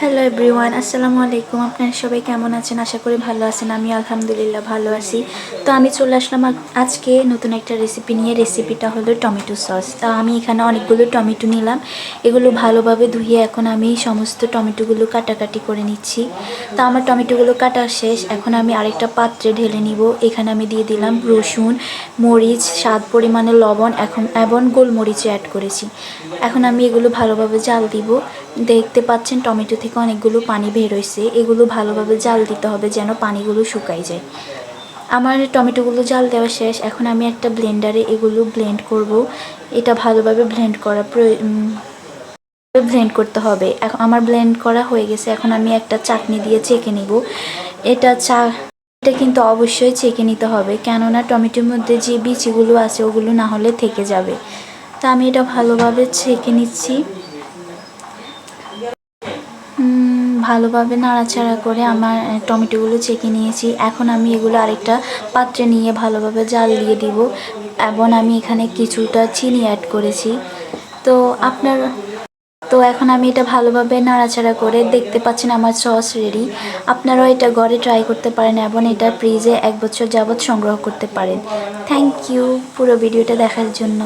Hello everyone, আসসালামু আলাইকুম। আপনারা সবাই কেমন আছেন? আশা করি ভালো আছেন। আমি আলহামদুলিল্লাহ ভালো আছি। তো আমি চলে আসলাম আজকে নতুন একটা রেসিপি নিয়ে। রেসিপিটা হলো টমেটো সস। তা আমি এখানে অনেকগুলো টমেটো নিলাম। এগুলো ভালোভাবে ধুয়ে এখন আমি সমস্ত টমেটোগুলো কাটাকাটি করে নিচ্ছি। তা আমার টমেটোগুলো কাটা শেষ। এখন আমি আরেকটা পাত্রে ঢেলে নিব। এখানে আমি দিয়ে দিলাম রসুন, মরিচ, স্বাদ পরিমাণে লবণ এবং গোলমরিচ অ্যাড করেছি। এখন আমি এগুলো ভালোভাবে জাল দিব। দেখতে পাচ্ছেন টমেটো থেকে অনেকগুলো পানি বের হয়েছে। এগুলো ভালোভাবে জাল দিতে হবে যেন পানিগুলো শুকাই যায়। আমার টমেটোগুলো জাল দেওয়া শেষ। এখন আমি একটা ব্লেন্ডারে এগুলো ব্লেন্ড করব। এটা ভালোভাবে ব্লেন্ড করতে হবে। এখন আমার ব্লেন্ড করা হয়ে গেছে। এখন আমি একটা চাটনি দিয়ে ছেঁকে নিব। এটা কিন্তু অবশ্যই ছেঁকে নিতে হবে, কেননা টমেটোর মধ্যে যে বিচিগুলো আছে ওগুলো না হলে থেকে যাবে। তা আমি এটা ভালোভাবে ছেঁকে নিচ্ছি। ভালোভাবে নাড়াচাড়া করে আমার টমেটোগুলো ছেঁকে নিয়েছি। এখন আমি এগুলো আরেকটা পাত্রে নিয়ে ভালোভাবে জাল দিয়ে দিব এবং আমি এখানে কিছুটা চিনি অ্যাড করেছি। তো আপনার তো এখন আমি এটা ভালোভাবে নাড়াচাড়া করে দেখতে পাচ্ছেন আমার সস রেডি। আপনারাও এটা ঘরে ট্রাই করতে পারেন এবং এটা ফ্রিজে 1 বছর যাবৎ সংগ্রহ করতে পারেন। থ্যাংক ইউ পুরো ভিডিওটা দেখার জন্য।